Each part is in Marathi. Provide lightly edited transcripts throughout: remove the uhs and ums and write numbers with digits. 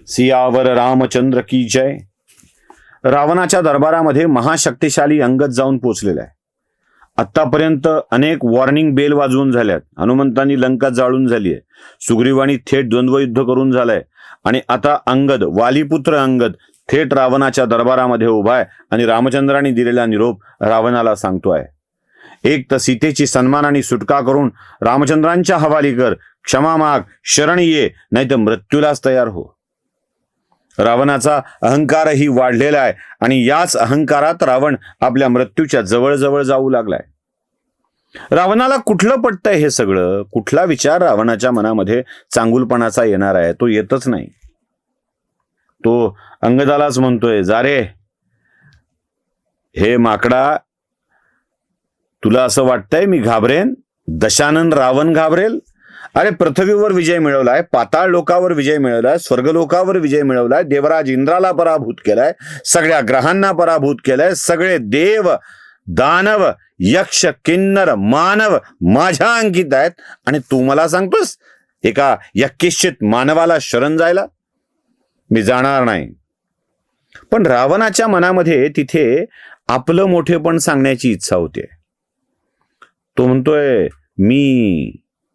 सियावर रामचंद्र की जय. रावणाच्या दरबारामध्ये महाशक्तिशाली अंगद जाऊन पोचलेला आहे. आतापर्यंत अनेक वॉर्निंग बेल वाजवून झाल्यात. हनुमंतांनी लंका जाळून झाली आहे. सुग्रीवानी थेट द्वंद्वयुद्ध करून झालंय. आणि आता अंगद, वालीपुत्र अंगद थेट रावणाच्या दरबारामध्ये उभा आहे आणि रामचंद्रांनी दिलेला निरोप रावणाला सांगतोय. एक तर सीतेची सन्मानाने सुटका करून रामचंद्रांच्या हवाली कर, क्षमा माग, शरण ये, नाही तर मृत्यूलाच तयार हो. रावणाचा अहंकारही वाढलेला आहे आणि याच अहंकारात रावण आपल्या मृत्यूच्या जवळ जाऊ लागलाय. रावणाला कुठलं पटतंय हे सगळं? कुठला विचार रावणाच्या मनामध्ये चांगुलपणाचा येणार आहे? तो येतच नाही. तो अंगदालाच म्हणतोय, जा रे हे माकडा, तुला असं वाटतंय मी घाबरेन? दशानन रावण घाबरेल? अरे पृथ्वीवर विजय मिळवलाय, पाताळ लोकावर विजय मिळवलाय, स्वर्गलोकावर विजय मिळवलाय, देवराज इंद्राला पराभूत केलाय, सगळ्या ग्रहांना पराभूत केलाय, सगळे देव दानव यक्ष किन्नर मानव माझ्या अंकित आहेत आणि तू मला सांगतोस एका यक्किश्चित मानवाला शरण जायला? मी जाणार नाही. पण रावणाच्या मनामध्ये तिथे आपलं मोठेपण सांगण्याची इच्छा होते. तो म्हणतोय मी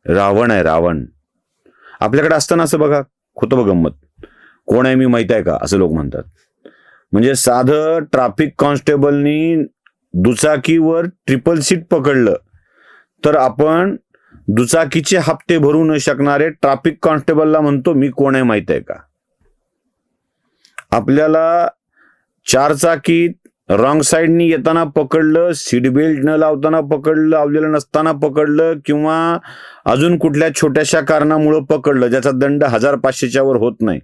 रावण आहे, रावण. आपल्याकडे असताना असं बघा, होतं बघ गंमत, कोण आहे मी माहित आहे का असं लोक म्हणतात. म्हणजे साधं ट्रॅफिक कॉन्स्टेबलनी दुचाकीवर ट्रिपल सीट पकडलं तर आपण दुचाकीचे हप्ते भरू न शकणारे ट्रॅफिक कॉन्स्टेबलला म्हणतो मी कोण आहे माहित आहे का. आपल्याला चारचाकीत रॉंग साईडनी येताना पकडलं, सीट बेल्ट न लावताना पकडलं, लावलेलं नसताना पकडलं, किंवा अजून कुठल्या छोट्याशा कारणामुळं पकडलं ज्याचा दंड 1500च्या वर होत नाही,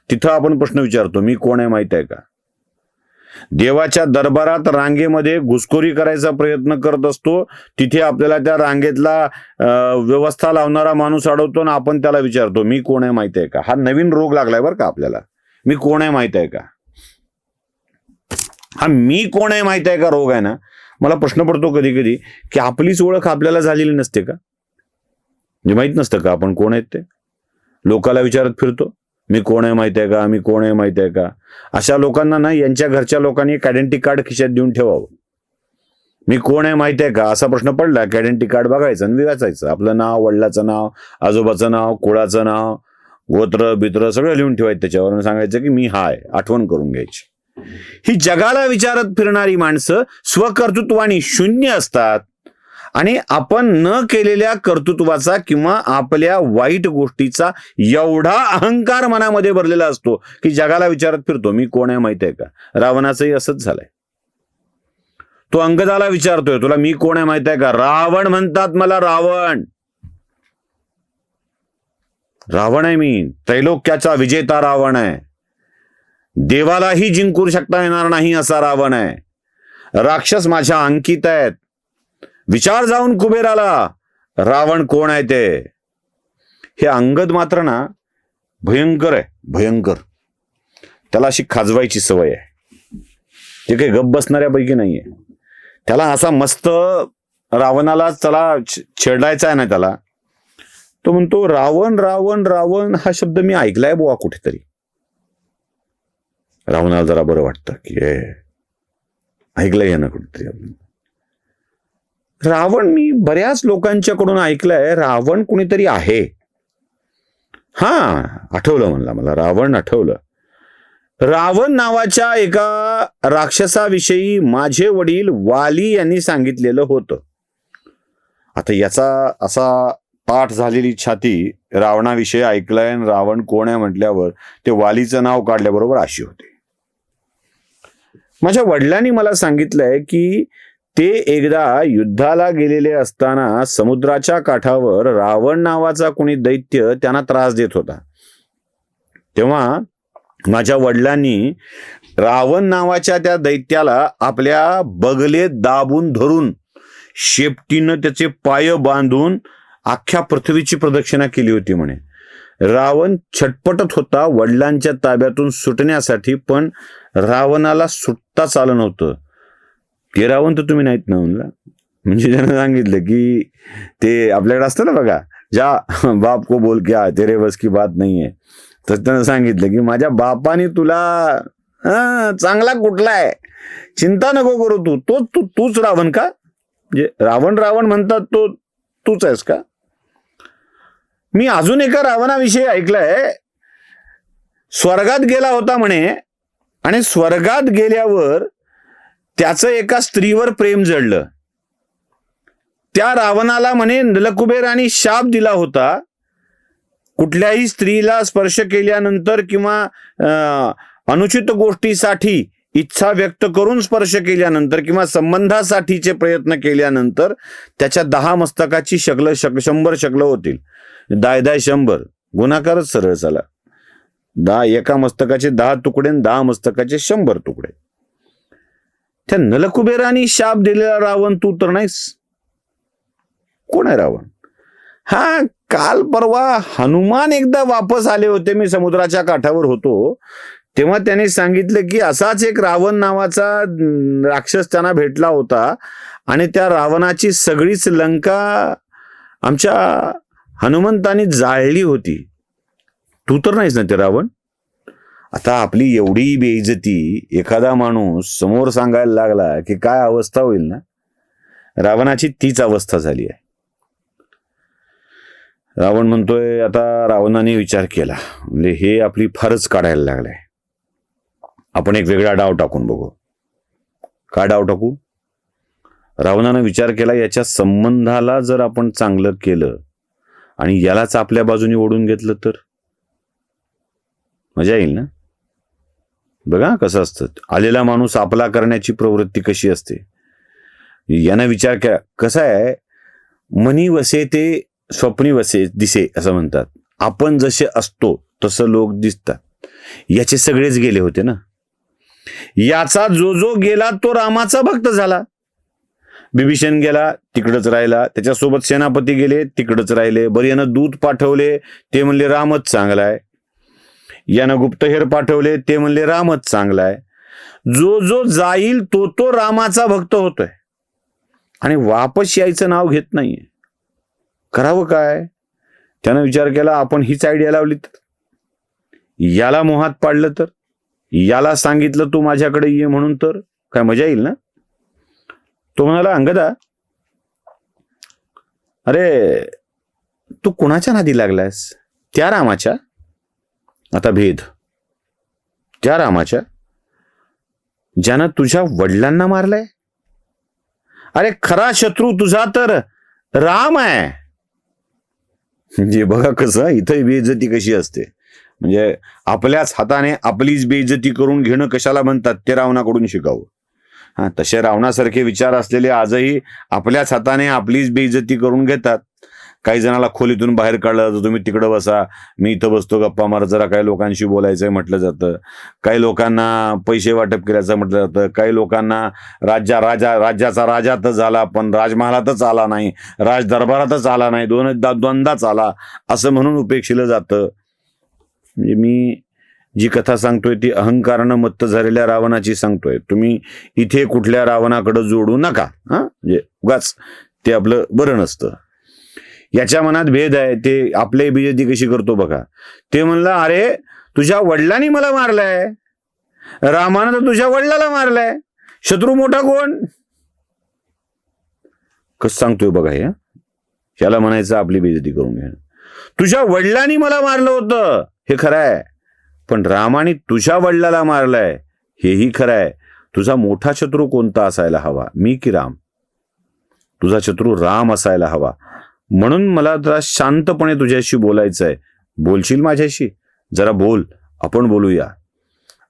तिथं आपण प्रश्न विचारतो मी कोण आहे माहित आहे का. देवाच्या दरबारात रांगेमध्ये घुसखोरी करायचा प्रयत्न करत असतो, तिथे आपल्याला त्या रांगेतला व्यवस्था लावणारा माणूस अडवतो ना, आपण त्याला विचारतो मी कोण आहे माहित आहे का. हा नवीन रोग लागलाय बरं का आपल्याला, मी कोण आहे माहित आहे का. हा मी कोण आहे माहित आहे का रोग आहे ना. मला प्रश्न पडतो कधी कधी की आपलीच ओळख आपल्याला झालेली नसते का? म्हणजे माहित नसतं का आपण कोण आहेत ते? लोकाला विचारत फिरतो मी कोण आहे माहित आहे का, मी कोण आहे माहित आहे का. अशा लोकांना ना यांच्या घरच्या लोकांनी एक आयडेंटिटी कार्ड खिशात देऊन ठेवावं. मी कोण आहे माहित आहे का असा प्रश्न पडला की आयडेंटिटी कार्ड बघायचं आणि वाचायचं. आपलं नाव, वडिलाचं नाव, आजोबाचं नाव, कुळाचं नाव, गोत्र बित्र सगळं लिहून ठेवायचं त्याच्यावर, सांगायचं की मी हाय, आठवण करून घ्यायची. ही जगाला विचारत फिरणारी माणसं स्वकर्तृत्वानी शून्य असतात आणि आपण न केलेल्या कर्तृत्वाचा किंवा आपल्या वाईट गोष्टीचा एवढा अहंकार मनामध्ये भरलेला असतो की जगाला विचारत फिरतो मी कोण आहे माहित आहे का. रावणाचंही असंच झालंय. तो अंगदाला विचारतोय तुला मी कोण आहे माहित आहे का. रावण म्हणतात मला, रावण. रावण आहे मी, त्रैलोक्याचा विजेता रावण आहे. देवालाही जिंकू शकता येणार नाही असा रावण आहे. राक्षस माझ्या अंकित आहेत. विचार जाऊन कुबेराला रावण कोण आहे ते. हे अंगद मात्र ना भयंकर आहे, भयंकर. त्याला अशी खाजवायची सवय आहे. ते काही गप बसणाऱ्यापैकी नाहीये. त्याला असा मस्त रावणाला त्याला छेडायचा आहे ना त्याला. तो म्हणतो रावण रावण रावण हा शब्द मी ऐकलाय बुवा कुठेतरी. रावणाला जरा बरं वाटतं की ऐकलंय ना कुठेतरी. रावण मी बऱ्याच लोकांच्याकडून ऐकलंय, रावण कुणीतरी आहे. हा आठवलं म्हणला मला, रावण आठवलं. रावण नावाच्या एका राक्षसाविषयी माझे वडील वाली यांनी सांगितलेलं होतं. आता याचा असा पाठ झालेली छाती रावणाविषयी ऐकलंय आणि रावण कोण आहे म्हटल्यावर ते वालीचं नाव काढल्याबरोबर अशी होते. माझ्या वडिलांनी मला सांगितलंय की ते एकदा युद्धाला गेलेले असताना समुद्राच्या काठावर रावण नावाचा कोणी दैत्य त्यांना त्रास देत होता. तेव्हा माझ्या वडिलांनी रावण नावाच्या त्या दैत्याला आपल्या बगलेत दाबून धरून शेपटीनं त्याचे पाय बांधून अख्ख्या पृथ्वीची प्रदक्षिणा केली होती म्हणे. रावण छटपटत होता वडिलांच्या ताब्यातून सुटण्यासाठी, पण रावणाला सुटताच आलं नव्हतं. ते रावण तर तुम्ही नाहीत ना म्हणला. म्हणजे त्यानं सांगितलं की ते आपल्याकडे असतं ना बघा, जा बाप को बोल क्या तेरे बस की बात नाही आहे. तर त्यानं सांगितलं की माझ्या बापाने तुला चांगला कुठला आहे, चिंता नको करू, तूच रावण का? म्हणजे रावण रावण म्हणतात तो तूच आहेस का? मी अजून एका रावणाविषयी ऐकलंय, स्वर्गात गेला होता म्हणे, आणि स्वर्गात गेल्यावर त्याचं एका स्त्रीवर प्रेम जडलं. त्या रावणाला म्हणे नलकुबेराने शाप दिला होता, कुठल्याही स्त्रीला स्पर्श केल्यानंतर किंवा अनुचित गोष्टीसाठी इच्छा व्यक्त करून स्पर्श केल्यानंतर किंवा संबंधासाठीचे प्रयत्न केल्यानंतर त्याच्या 10 मस्तकाची 100 शकलं होतील. 10 100 गुणाकारच सरळ झाला. 10 एका मस्तकाचे 10 तुकडे, 10 मस्तकाचे 100 तुकडे. त्या नलकुबेराने शाप दिलेला रावण तू तर नाहीस. कोण आहे रावण? हा, काल परवा हनुमान एकदा वापस आले होते, मी समुद्राच्या काठावर होतो तेव्हा त्याने सांगितलं की असाच एक रावण नावाचा राक्षस त्यांना भेटला होता आणि त्या रावणाची सगळीच लंका आमच्या हनुमंतानी जाळली होती. तू तर नाहीस ना ते रावण? आता आपली एवढी बेइज्जती एखादा माणूस समोर सांगायला लागला की काय अवस्था होईल ना. रावणाची तीच अवस्था झाली आहे. रावण म्हणतोय, आता रावणाने विचार केला, म्हणजे हे आपली फारच काढायला लागलाय, आपण एक वेगळा डाव टाकून बघू. काय डाव टाकू? रावणानं विचार केला, याच्या संबंधाला जर आपण चांगलं केलं आणि यालाच आपल्या बाजूने ओढून घेतलं तर मजा येईल ना. बघा कसं असतं, आलेला माणूस आपला करण्याची प्रवृत्ती कशी असते. यानं विचार केला, कसं आहे, मनी वसे ते स्वप्नी वसे दिसे असं म्हणतात. आपण जसे असतो तसं लोक दिसतात. याचे सगळेच गेले होते ना. याचा जो गेला तो रामाचा भक्त झाला. बिभीषण गेला, तिकडच राहिला. त्याच्यासोबत सेनापती गेले, तिकडच राहिले. बरं, यानं दूत पाठवले, ते म्हणले रामच चांगलाय. यानं गुप्तहेर पाठवले, ते म्हणले रामच चांगलाय. जो जाईल तो रामाचा भक्त होतोय आणि वापस यायचं नाव घेत नाहीये. करावं काय? त्यानं विचार केला, आपण हीच आयडिया लावली तर, याला मोहात पाडलं तर, याला सांगितलं तू माझ्याकडे ये म्हणून, तर काय मजा येईल ना. तो म्हणाला, अंगदा, अरे तू कुणाच्या नादी लागलास? त्या रामाच्या. आता भेद, त्या रामाच्या ज्यानं तुझ्या वडिलांना मारलंय. अरे खरा शत्रू तुझा तर राम आहे. म्हणजे बघा कसं इथं बेइज्जती कशी असते. म्हणजे आपल्याच हाताने आपलीच बेइज्जती करून घेणं कशाला म्हणतात ते रावणाकडून शिकावं. हा, तसे रावणासारखे विचार असलेले आजही आपल्याच हाताने आपलीच बेइज्जती करून घेतात. काही जणाला खोलीतून बाहेर काढलं तर तुम्ही तिकडं बसा, मी इथं बसतो गप्पा मारत, जरा काही लोकांशी बोलायचंय म्हटलं जातं. काही लोकांना पैसे वाटप केल्याचं म्हटलं जातं. काही लोकांना राज्याचा राजा तर झाला पण राजमहालातच आला नाही, राज दरबारातच आला नाही, दोनदाच आला असं म्हणून उपेक्षिलं जातं. म्हणजे मी जी कथा सांगतोय ती अहंकारानं मत्त झालेल्या रावणाची सांगतोय. तुम्ही इथे कुठल्या रावणाकडे जोडू नका. म्हणजे उगाच ते आपलं बरं नसतं. याच्या मनात भेद आहे, ते आपले बेइज्जती कशी करतो बघा. ते म्हणलं, अरे तुझ्या वडिलांनी मला मारलाय, रामानं तर तुझ्या वडिलाला मारलाय, शत्रू मोठा कोण? कसं सांगतोय बघा. याला म्हणायचं आपली बेइज्जती करून घ्या. तुझ्या वडिलांनी मला मारलं होतं हे खरं आहे, पण रामाने तुझ्या वडिलाला मारलाय हेही खरं आहे. तुझा मोठा शत्रू कोणता असायला हवा, मी की राम? तुझा शत्रू राम असायला हवा. म्हणून मला जरा शांतपणे तुझ्याशी बोलायचं आहे. बोलशील माझ्याशी? जरा बोल, आपण बोलूया.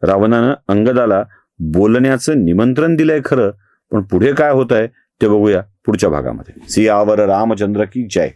रावणानं अंगदाला बोलण्याचं निमंत्रण दिलंय खरं, पण पुढे काय होत आहे ते बघूया पुढच्या भागामध्ये. सियावर रामचंद्र की जय.